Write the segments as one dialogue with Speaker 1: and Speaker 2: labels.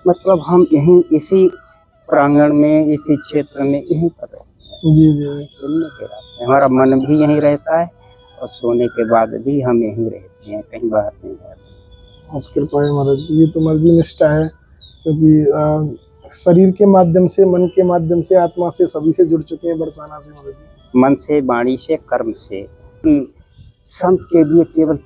Speaker 1: मतलब हम यहीं इसी प्रांगण में, इसी क्षेत्र में यहीं पर रहते हैं।
Speaker 2: जी जी।
Speaker 1: घूमने के रास्ते हमारा मन भी यहीं रहता है और सोने के बाद भी हम यहीं रहते हैं, कहीं बाहर नहीं जाते।
Speaker 2: आप कृपा है महाराज जी, ये तो मर्जी निष्ठा है, क्योंकि शरीर के माध्यम से, मन के माध्यम से, आत्मा से, सभी से जुड़ चुके हैं बरसाना से महाराज जी।
Speaker 1: मन से, वाणी से, कर्म से। कि संत के लिए केवल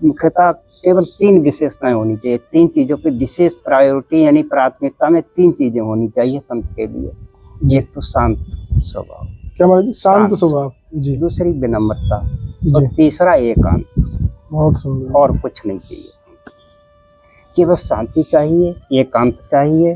Speaker 1: मुख्यतः केवल 3 विशेषताएं होनी चाहिए। 3 चीजों पे विशेष प्रायोरिटी यानी प्राथमिकता में 3 चीजें होनी चाहिए संत के लिए। एक तो शांत स्वभाव।
Speaker 2: क्या महाराज जी? शांत स्वभाव जी।
Speaker 1: दूसरी विनम्रता
Speaker 2: जी।
Speaker 1: और तीसरा एकांत।
Speaker 2: बहुत सुंदर।
Speaker 1: और कुछ नहीं चाहिए, केवल शांति चाहिए, एकांत चाहिए।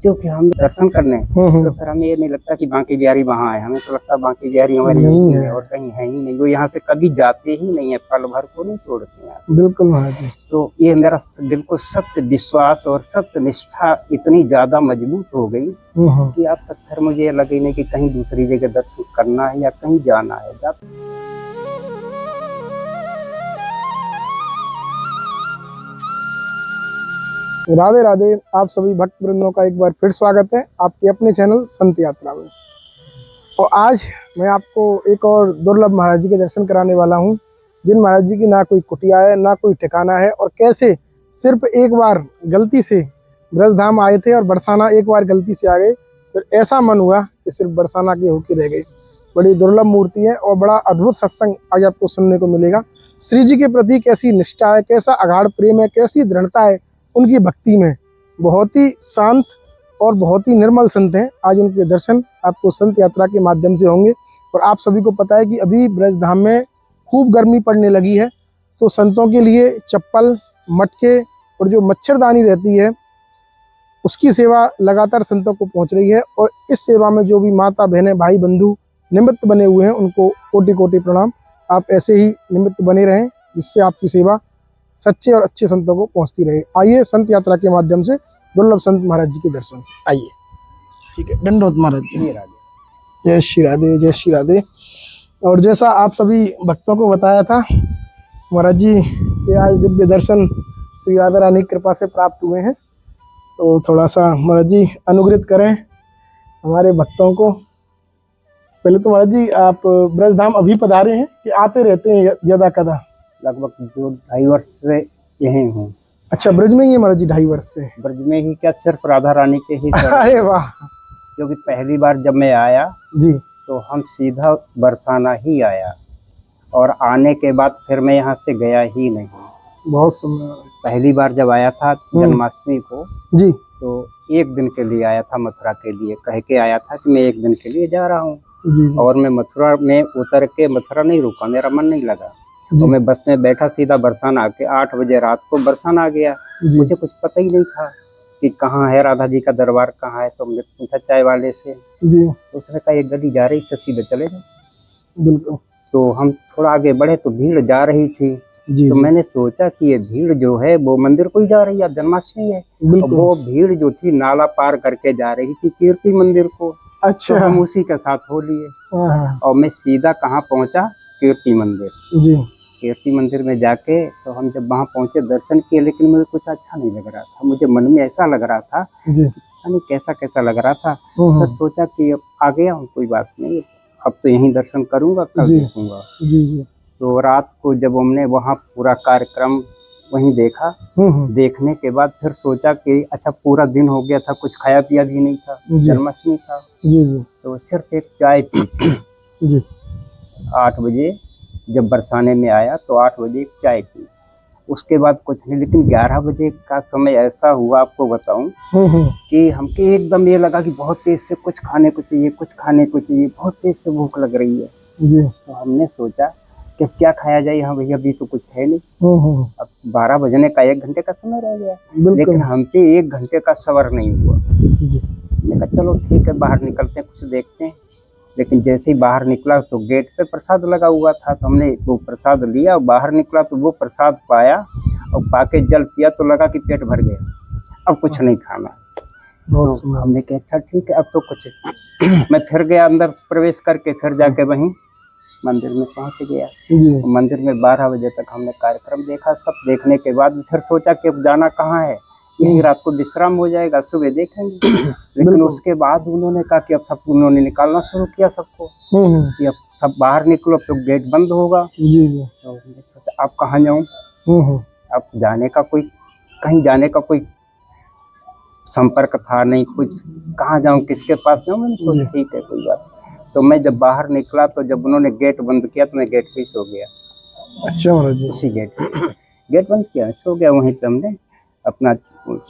Speaker 1: क्योंकि हम दर्शन करने तो फिर हमें ये नहीं लगता कि बांकी बिहारी वहाँ है, हमें तो लगता है बांकी बिहारी हमारी
Speaker 2: नहीं है
Speaker 1: और कहीं है ही नहीं। वो यहाँ से कभी जाते ही नहीं है, पल भर को नहीं छोड़ते हैं।
Speaker 2: बिल्कुल महाराज जी।
Speaker 1: तो ये मेरा बिल्कुल सत्य विश्वास और सत्य निष्ठा इतनी ज्यादा मजबूत हो गई कि अब तक फिर मुझे लगे नहीं कि कहीं दूसरी जगह दर्शन करना है या कहीं जाना है।
Speaker 2: राधे राधे। आप सभी भक्त वृंदों का एक बार फिर स्वागत है आपके अपने चैनल संत यात्रा में। और आज मैं आपको एक और दुर्लभ महाराज जी के दर्शन कराने वाला हूं, जिन महाराज जी की ना कोई कुटिया है, ना कोई ठिकाना है, और कैसे सिर्फ एक बार गलती से ब्रजधाम आए थे और बरसाना एक बार गलती से आ गए, फिर ऐसा मन हुआ कि सिर्फ बरसाना के होके रह गए। बड़ी दुर्लभ मूर्ति है और बड़ा अद्भुत सत्संग आज आपको सुनने को मिलेगा। श्री जी के प्रति कैसी निष्ठा है, कैसा अगाढ़ प्रेम है, कैसी दृढ़ता है उनकी भक्ति में। बहुत ही शांत और बहुत ही निर्मल संत हैं। आज उनके दर्शन आपको संत यात्रा के माध्यम से होंगे। और आप सभी को पता है कि अभी ब्रजधाम में खूब गर्मी पड़ने लगी है, तो संतों के लिए चप्पल, मटके और जो मच्छरदानी रहती है उसकी सेवा लगातार संतों को पहुंच रही है। और इस सेवा में जो भी माता, बहनें, भाई, बंधु निमित्त बने हुए हैं, उनको कोटि कोटि प्रणाम। आप ऐसे ही निमित्त बने रहें, जिससे आपकी सेवा सच्चे और अच्छे संतों को पहुंचती रहे। आइए संत यात्रा के माध्यम से दुर्लभ संत महाराज जी के दर्शन। आइए। ठीक है, दंडोत महाराज जी। जय श्री राधे, जय श्री राधे। और जैसा आप सभी भक्तों को बताया था, महाराज जी के आज दिव्य दर्शन श्री राधा रानी की कृपा से प्राप्त हुए हैं। तो थोड़ा सा महाराज जी अनुग्रहित करें हमारे भक्तों को। पहले तो महाराज जी आप ब्रजधाम अभी पधारे हैं कि आते रहते हैं यदा कदा?
Speaker 1: लगभग 2-2.5 वर्ष से यहीं हूँ।
Speaker 2: अच्छा, ब्रज में ही है महाराज जी? 2.5 वर्ष से
Speaker 1: ब्रज में ही क्या, सिर्फ राधा रानी के ही
Speaker 2: अरे वाह।
Speaker 1: क्योंकि पहली बार जब मैं आया
Speaker 2: जी
Speaker 1: तो हम सीधा बरसाना ही आया, और आने के बाद फिर मैं यहाँ से गया ही नहीं।
Speaker 2: बहुत सुंदर।
Speaker 1: पहली बार जब आया था जन्माष्टमी को
Speaker 2: जी,
Speaker 1: तो 1 दिन के लिए आया था, मथुरा के लिए कह के आया था कि मैं 1 दिन के लिए जा रहा हूँ।
Speaker 2: जी, जी।
Speaker 1: और मैं मथुरा में उतर के मथुरा नहीं रुका, मेरा मन नहीं लगा। तो मैं बस में बैठा, सीधा बरसाना आके 8 बजे रात को बरसाना आ गया। मुझे कुछ पता ही नहीं था कि कहाँ है राधा जी का दरबार, कहाँ है। तो मैंने पूछा चाय वाले से,
Speaker 2: जी।
Speaker 1: तो उसने कहा एक गली जा रही है, सीधे चले जाओ।
Speaker 2: बिल्कुल।
Speaker 1: तो हम थोड़ा आगे बढ़े तो भीड़ जा रही थी।
Speaker 2: जी,
Speaker 1: तो
Speaker 2: जी।
Speaker 1: मैंने सोचा कि ये भीड़ जो है वो मंदिर को ही जा रही है, जन्माष्टमी है। और वो भीड़ जो थी नाला पार करके जा रही थी कीर्ति मंदिर को।
Speaker 2: अच्छा।
Speaker 1: तो हम उसी के साथ हो लिए और मैं सीधा कहाँ पहुंचा, कीर्ति मंदिर।
Speaker 2: जी।
Speaker 1: कीर्ति मंदिर में जाके तो हम जब वहाँ पहुंचे दर्शन किए, लेकिन मुझे कुछ अच्छा नहीं लग रहा था। मुझे मन में ऐसा लग रहा था
Speaker 2: जी,
Speaker 1: नहीं कैसा कैसा लग रहा था। तो सोचा कि अब आ गया हूँ, कोई बात नहीं, अब तो यहीं दर्शन करूंगा, कल देखूंगा।
Speaker 2: जी, जी।
Speaker 1: तो रात को जब हमने वहाँ पूरा कार्यक्रम वहीं देखा, देखने के बाद फिर सोचा कि अच्छा पूरा दिन हो गया था, कुछ खाया पिया भी नहीं था, जन्माष्टमी था।
Speaker 2: जी, जी।
Speaker 1: तो सिर्फ एक चाय पी
Speaker 2: जी।
Speaker 1: 8 बजे जब बरसाने में आया तो 8 बजे एक चाय पी, उसके बाद कुछ नहीं। लेकिन 11 बजे का समय ऐसा हुआ, आपको बताऊं कि हमको एकदम ये लगा कि बहुत तेज से कुछ खाने को चाहिए, कुछ खाने को चाहिए, बहुत तेज से भूख लग रही है।
Speaker 2: जी।
Speaker 1: तो हमने सोचा कि क्या खाया जाए, हाँ भैया अभी तो कुछ है नहीं। अब 12 बजने का 1 घंटे का समय रह गया, लेकिन हम पे 1 घंटे का सबर नहीं हुआ। मैंने कहा चलो ठीक है, बाहर निकलते हैं, कुछ देखते हैं। लेकिन जैसे ही बाहर निकला तो गेट पे प्रसाद लगा हुआ था, तो हमने वो प्रसाद लिया। बाहर निकला तो वो प्रसाद पाया और पाके जल पिया तो लगा कि पेट भर गया, अब कुछ नहीं खाना। तो हमने कहा अच्छा ठीक है, अब तो कुछ मैं फिर गया अंदर प्रवेश करके, फिर जाके वहीं मंदिर में पहुंच गया। तो मंदिर में 12 बजे तक हमने कार्यक्रम देखा। सब देखने के बाद फिर सोचा कि अब जाना कहाँ है, यही रात को विश्राम हो जाएगा, सुबह देखेंगे। लेकिन उसके बाद उन्होंने कहा कि अब सब उन्होंने निकालना शुरू किया सबको कि अब सब बाहर निकलो, तो गेट बंद होगा।
Speaker 2: जी जी।
Speaker 1: तो हमने सोचा अब कहाँ जाऊँ, अब जाने का कोई, कहीं जाने का कोई संपर्क था नहीं, कुछ कहाँ जाऊँ, किसके पास जाऊँ। मैंने सोचा ठीक है कोई बात। तो मैं जब बाहर निकला तो जब उन्होंने गेट बंद किया तो मैं गेट पे सो गया।
Speaker 2: अच्छा महाराज जी।
Speaker 1: उसी गेट बंद किया, सो गया। वहीं पे हमने अपना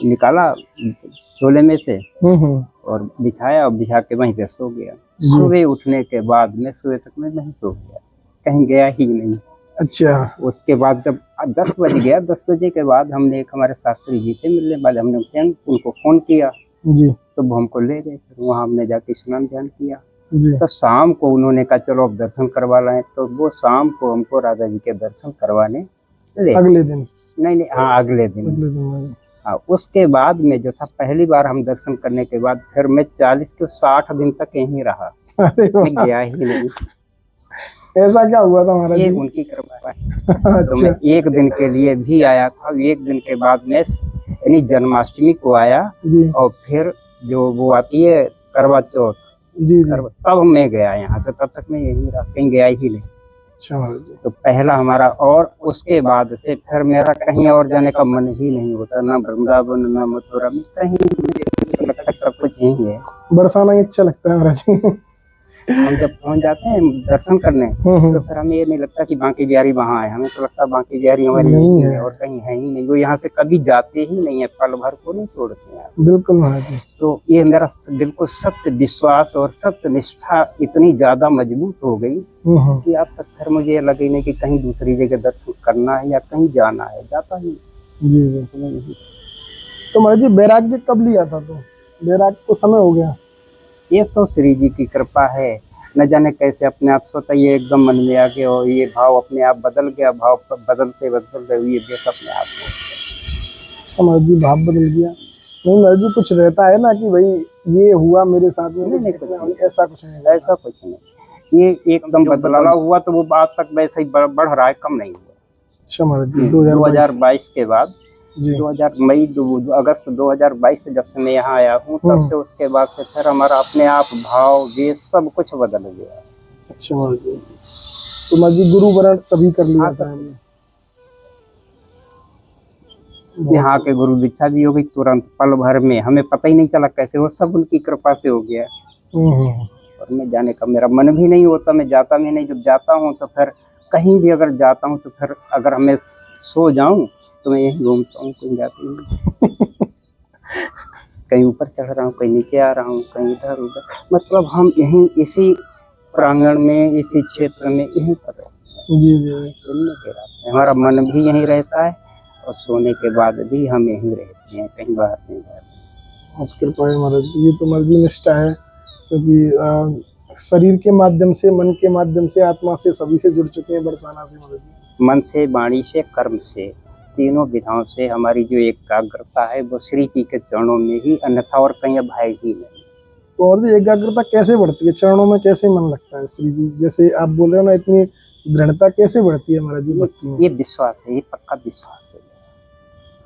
Speaker 1: निकाला झोले में से और बिछाया, और बिछा के वहीं पे सो गया। सुबह उठने के बाद में सुबह तक मैं वहीं सो गया, कहीं गया ही नहीं।
Speaker 2: अच्छा।
Speaker 1: उसके बाद जब 10 बज गया, 10 बजे के बाद हमने एक हमारे शास्त्री जी थे मिलने वाले, हमने उनको फोन किया जी। तो वो हमको ले गए। फिर वहाँ हमने जाके स्नान ध्यान किया जी। तो शाम को उन्होंने कहा चलो अब दर्शन करवा लाएं। तो वो शाम को हमको राधा जी के दर्शन करवाने
Speaker 2: अगले दिन
Speaker 1: नहीं, हाँ अगले दिन। हाँ, उसके बाद में जो था पहली बार हम दर्शन करने के बाद फिर मैं 40 के 60 दिन तक यहीं रहा, मैं गया ही नहीं।
Speaker 2: ऐसा क्या हुआ था महाराज जी?
Speaker 1: उनकी कृपा है। तो मैं एक दिन के लिए भी आया था, एक दिन के बाद में यानी जन्माष्टमी को आया जी। और फिर जो वो आती है करवा चौथ जी जी, तब मैं गया यहाँ से, तब तक मैं यहीं रहा, कहीं गया ही नहीं।
Speaker 2: अच्छा महाराज जी।
Speaker 1: तो पहला हमारा, और उसके बाद से फिर मेरा कहीं और जाने का मन ही नहीं होता, ना वृंदावन ना मथुरा में, कहीं लगता सब कुछ यही है।
Speaker 2: बरसाना ही अच्छा लगता है महाराज जी।
Speaker 1: हम जब पहुंच जाते हैं दर्शन करने तो फिर हमें ये नहीं लगता कि बांकी बिहारी वहाँ है, हमें तो लगता है बांकी बिहारी हमारी नहीं है और कहीं है ही नहीं। वो यहाँ से कभी जाते ही नहीं है, पल भर को नहीं छोड़ते हैं।
Speaker 2: बिल्कुल महाराज।
Speaker 1: तो ये मेरा बिल्कुल सत्य विश्वास और सत्य निष्ठा इतनी ज्यादा मजबूत हो गई कि अब तक फिर मुझे ये लगे नहीं कि कहीं दूसरी जगह दर्शन करना है या कहीं जाना है, जाता ही
Speaker 2: जी जी। तो महाराज जी वैराग्य कब लिया था? तो वैराग्य को समय हो गया?
Speaker 1: ये तो श्री जी की कृपा है, न जाने कैसे अपने आप स्वतः ये एकदम मन में आ गया और ये भाव अपने आप बदल गया। भाव बदलते बदलते हुए देख अपने आप को समझ जी, भाव बदल गया। नहीं महाराज जी, कुछ रहता है ना कि भाई ये हुआ मेरे साथ में, नहीं ऐसा कुछ नहीं, ऐसा कुछ नहीं। ये एकदम बदलाव हुआ तो वो बात तक वैसे ही बढ़ रहा है, कम नहीं हुआ।
Speaker 2: अच्छा महाराज जी।
Speaker 1: 2022 के बाद 2000 अगस्त 2022 से जब से मैं यहाँ आया हूँ तब से उसके बाद से फिर हमारा अपने आप भाव वे सब कुछ बदल गया।
Speaker 2: अच्छा महाराज जी। तो महाराज जी गुरु वरण तभी कर लिया था हमने?
Speaker 1: यहाँ के गुरु दीक्षा भी हो गई तुरंत, पल भर में, हमें पता ही नहीं चला कैसे, वो सब उनकी कृपा से हो गया। और मैं जाने का मेरा मन भी नहीं होता, मैं जाता भी नहीं। जब जाता हूँ तो फिर कहीं भी अगर जाता हूँ तो फिर अगर हमें सो जाऊं तो मैं यहीं घूमता हूँ, कहीं जाती हूँ। कहीं ऊपर चढ़ रहा हूँ, कहीं नीचे आ रहा हूँ, कहीं इधर उधर, मतलब हम यहीं इसी प्रांगण में, इसी क्षेत्र में यहीं पर रहते हैं।
Speaker 2: जी जी।
Speaker 1: हमारा मन भी यहीं रहता है और सोने के बाद भी हम यहीं रहते हैं, कहीं बाहर नहीं जाते।
Speaker 2: बहुत कृपा है महाराज जी। ये तो मर्जी निष्ठा है, क्योंकि शरीर के माध्यम से, मन के माध्यम से, आत्मा से, सभी से जुड़ चुके हैं बरसाना से महाराज जी।
Speaker 1: मन से, वाणी से, कर्म से, तीनों विधाओं से हमारी जो एकाग्रता है वो श्री जी के चरणों में ही, अन्यथा और कहीं अब है ही नहीं।
Speaker 2: तो और भी एकाग्रता कैसे बढ़ती है? चरणों में कैसे मन लगता है श्री जी? जैसे आप बोल रहे हो ना, इतनी दृढ़ता कैसे बढ़ती है महाराज जी भक्ति में?
Speaker 1: ये विश्वास है, ये पक्का विश्वास है।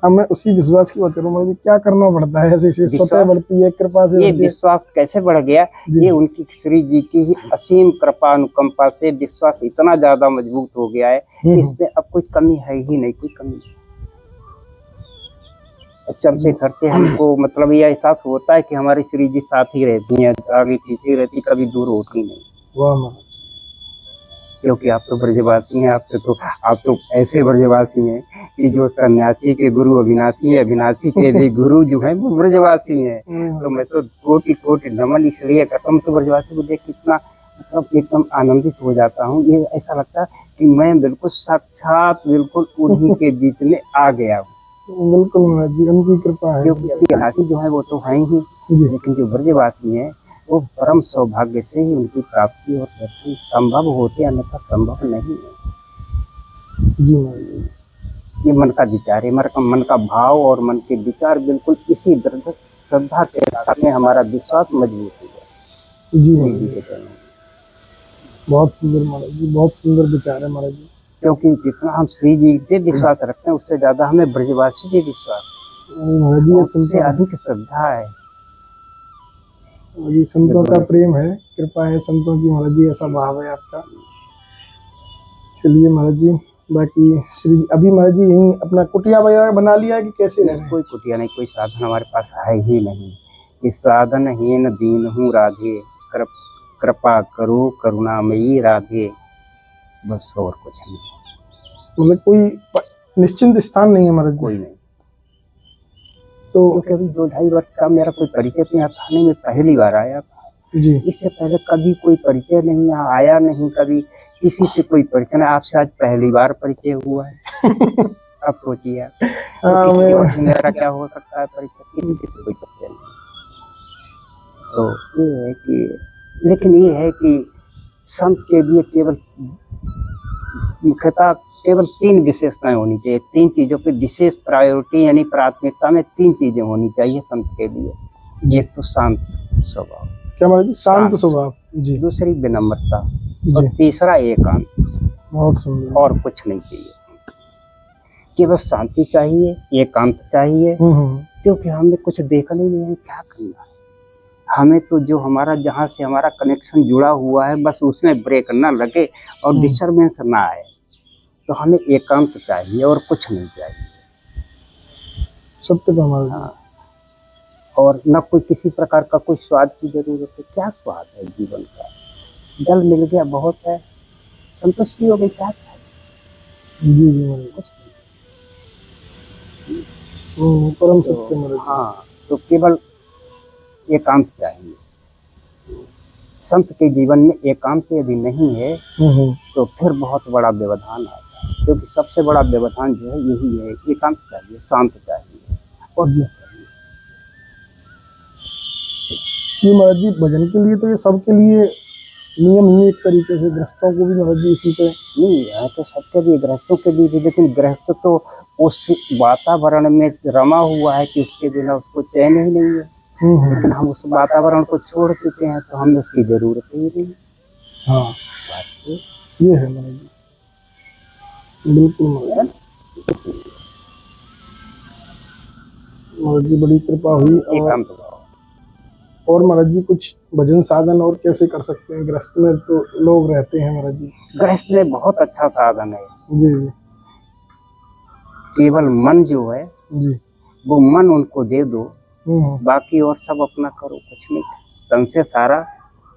Speaker 2: अब मैं उसी विश्वास की बात करूँ महाराज जी, क्या करना पड़ता है? ऐसे स्वतः बढ़ती है, कृपा से?
Speaker 1: ये विश्वास कैसे बढ़ गया? ये उनकी श्री जी की ही असीम कृपा अनुकंपा से विश्वास इतना ज्यादा मजबूत हो गया है कि इसमें अब कोई कमी है ही नहीं, कोई कमी नहीं। चलते फिरते हमको मतलब ये एहसास होता है कि हमारी श्री जी साथ ही रहती हैं, आगे पीछे रहती, कभी दूर होती नहीं।
Speaker 2: वाह महाराज।
Speaker 1: क्योंकि आप तो ब्रजवासी हैं, आप तो ऐसे ब्रजवासी हैं कि जो सन्यासी के गुरु अविनाशी है, अविनाशी के भी गुरु जो है वो ब्रजवासी हैं। तो मैं तो कोटि कोटि नमन इसलिए करता हूँ। तो ब्रजवासी को देख कितना मतलब एकदम आनंदित हो जाता हूँ। ये ऐसा लगता है कि मैं बिल्कुल साक्षात बिल्कुल उन्हीं के बीच में आ गया हूँ।
Speaker 2: बिल्कुल महाराज जी, उनकी कृपा है।
Speaker 1: क्योंकि अविनाशी जो है वो तो है ही, लेकिन जो ब्रजवासी है वो परम सौभाग्य से ही उनकी प्राप्ति और दर्शन संभव होते, अन्यथा संभव नहीं है।
Speaker 2: जी,
Speaker 1: ये मन का विचार है, मन का भाव और मन के विचार बिल्कुल इसी दृढ़ श्रद्धा के साथ में हमारा विश्वास मजबूत हो गया।
Speaker 2: जी बहुत सुंदर महाराज जी, बहुत सुंदर विचार है महाराज जी।
Speaker 1: क्योंकि जितना हम श्री जी पे विश्वास रखते हैं उससे ज्यादा हमें ब्रजवासी पे विश्वास
Speaker 2: महाराज जी ये
Speaker 1: उससे
Speaker 2: संतों
Speaker 1: अधिक श्रद्धा है।
Speaker 2: महाराज जी संतों का प्रेम है, कृपा है संतों की महाराज जी, ऐसा भाव है आपका। चलिए महाराज जी, बाकी श्री जी अभी महाराज जी यहीं अपना कुटिया वगैरह बना लिया है कि कैसे रह रहे हैं?
Speaker 1: कोई कुटिया नहीं, कोई साधन हमारे पास है ही नहीं। कि साधन हीन दीन हूँ राधे, कृपा करो करुणामयी राधे, बस और कुछ नहीं।
Speaker 2: मतलब कोई निश्चिंत स्थान नहीं है महाराज जी?
Speaker 1: कोई नहीं।
Speaker 2: तो
Speaker 1: कभी 2-2.5 वर्ष का मेरा कोई परिचय नहीं, थाने में पहली बार आया था
Speaker 2: जी,
Speaker 1: इससे पहले कभी कोई परिचय नहीं आया, नहीं कभी किसी से कोई परिचय नहीं। आपसे आज पहली बार परिचय हुआ है। अब सोचिए आप, तो किसी और से मेरा क्या हो सकता है परिचय, किसी से कोई परिचय नहीं। तो ये है कि, लेकिन ये है कि संत के लिए केवल मुख्यतः केवल 3 विशेषताएं होनी चाहिए। 3 चीजों पे विशेष प्रायोरिटी यानी प्राथमिकता में 3 चीजें होनी चाहिए संत के लिए। एक तो शांत स्वभाव। क्या महाराज जी? शांत स्वभाव जी। दूसरी विनम्रता जी। और तीसरा एकांत। बहुत सुंदर। और कुछ नहीं चाहिए, केवल शांति चाहिए, एकांत चाहिए, क्योंकि हमें कुछ देखना ही नहीं है, क्या करना है हमें। तो जो हमारा जहाँ से हमारा कनेक्शन जुड़ा हुआ है बस उसमें ब्रेक ना लगे और डिस्टर्बेंस ना आए। तो हमें एकांत चाहिए और कुछ नहीं चाहिए। सत्य तो हमारा। हाँ। और न कोई किसी प्रकार का कोई स्वाद की जरूरत है। क्या स्वाद है जीवन का? जल मिल गया बहुत है, संतुष्टि हो गई, क्या चाहिए? जी जी, कुछ नहीं। परम सत्य। हाँ, तो केवल एकांत चाहिए। संत के जीवन में एकांत यदि नहीं है तो फिर बहुत बड़ा व्यवधान आता है, क्योंकि सबसे बड़ा व्यवधान जो है यही है, एकांत चाहिए, शांत चाहिए और जी चाहिए।
Speaker 2: ये महाराज जी भजन के लिए तो ये सबके लिए नियम ही एक तरीके से, गृहस्थों को भी महाराज जी इसी पे
Speaker 1: नहीं है तो सबके लिए, गृहस्थों के लिए भी। लेकिन गृहस्थ तो उस वातावरण में रमा हुआ है कि उसके बिना उसको चैन ही नहीं है। लेकिन हम उस वातावरण को छोड़ चुके हैं तो हमें उसकी जरूरत ही नहीं। हाँ,
Speaker 2: ये है महाराज जी, बिल्कुल महाराज जी, बड़ी कृपा हुई। और महाराज जी कुछ भजन साधन और कैसे कर सकते हैं? गृहस्थ में तो लोग रहते हैं महाराज जी।
Speaker 1: गृहस्थ में बहुत अच्छा साधन है
Speaker 2: जी जी।
Speaker 1: केवल मन जो है
Speaker 2: जी,
Speaker 1: वो मन उनको दे दो, बाकी और सब अपना करो, कुछ नहीं। तन से सारा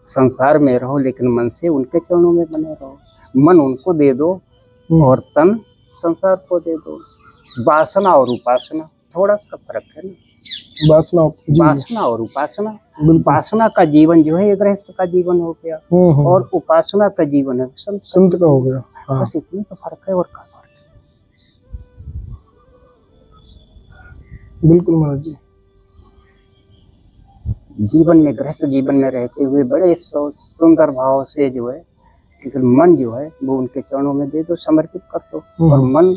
Speaker 1: संसार में रहो लेकिन मन से उनके चरणों में बने रहो। मन उनको दे दो और तन संसार को दे दो। वासना और उपासना थोड़ा सा फर्क है ना। वासना और उपासना, वासना का जीवन जो है ये गृहस्थ का जीवन हो गया और उपासना का जीवन है
Speaker 2: संत का हो गया। हाँ।
Speaker 1: बस इतनी तो फर्क है और क्या फर्क है।
Speaker 2: बिल्कुल महाराज जी।
Speaker 1: जीवन में, गृहस्थ जीवन में रहते हुए बड़े सुंदर भाव से जो है, लेकिन मन जो है वो उनके चरणों में दे दो, समर्पित कर दो। और मन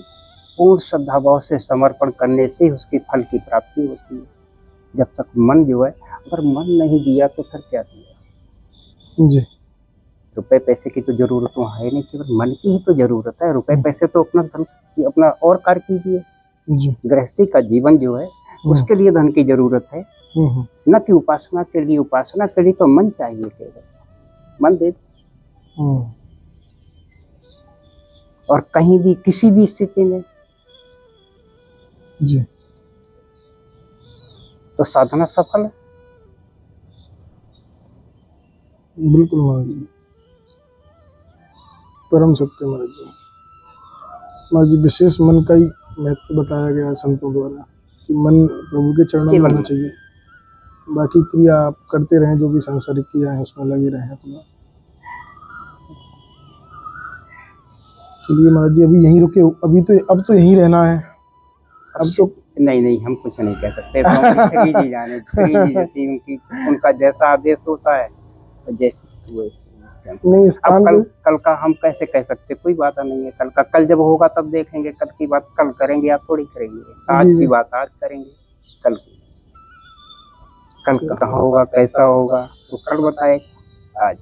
Speaker 1: पूर्ण श्रद्धा भाव से समर्पण करने से उसकी फल की प्राप्ति होती है। जब तक मन जो है, अगर मन नहीं दिया तो फिर क्या दिया
Speaker 2: जी।
Speaker 1: रुपए पैसे की तो जरूरत तो है नहीं, केवल मन की ही तो जरूरत है। रुपए पैसे तो अपना धन, अपना और कार्य कीजिए। गृहस्थी का जीवन जो है उसके लिए धन की जरूरत है, न कि उपासना के लिए। उपासना के लिए तो मन चाहिए, केवल मन दे दो। और कहीं भी किसी भी स्थिति में
Speaker 2: जी
Speaker 1: तो साधना सफल है।
Speaker 2: बिल्कुल महाराज जी, परम सत्य महाराज जी। महाराज जी विशेष मन का ही महत्व बताया गया है संतों द्वारा कि मन प्रभु के चरणों में होना चाहिए। बाकी क्रिया आप करते रहें, जो भी सांसारिक क्रिया है उसमें लगे रहें अपना। चलिए महाराज जी अभी यहीं रुके, अभी तो अब तो यहीं रहना है। अब तो
Speaker 1: नहीं, हम कुछ नहीं कह सकते। तो श्री जी जाने, श्री जी जैसी उनका जैसा आदेश होता है जैसे
Speaker 2: नहीं
Speaker 1: अब कल का हम कैसे कह सकते? कोई बात नहीं है। कल जब होगा तब देखेंगे। कल की बात कल करेंगे, आप थोड़ी करेंगे। आज की बात आज करेंगे, कल कहाँ होगा, कैसा होगा तो कल बताए आज।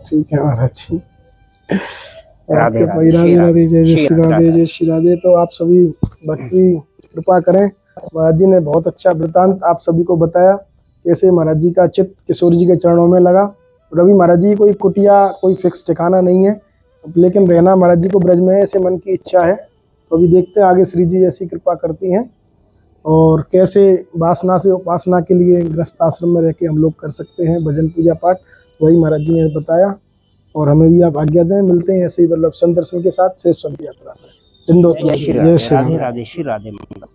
Speaker 2: ठीक है महाराज जी।
Speaker 1: राधे
Speaker 2: राधे राधे, जय श्री राधे, जय श्री राधे, जय श्री राधे। तो आप सभी भक्ति कृपा करें। महाराज जी ने बहुत अच्छा वृतांत आप सभी को बताया, कैसे महाराज जी का चित्त किशोर जी के चरणों में लगा। और अभी महाराज जी कोई कुटिया, कोई फिक्स ठिकाना नहीं है, लेकिन रहना महाराज जी को ब्रज में है, ऐसे मन की इच्छा है। तो अभी देखते हैं आगे श्री जी ऐसी कृपा करती हैं और कैसे वासना से उपासना के लिए गृहस्थ आश्रम में रह के हम लोग कर सकते हैं भजन पूजा पाठ, वही महाराज जी ने बताया। और हमें भी आप आज्ञा दें, मिलते हैं ऐसे ही दुर्लभ संत दर्शन के साथ सिर्फ संत यात्रा में।
Speaker 1: जय श्री राधे, राधे राधे, श्री राधे मंगल।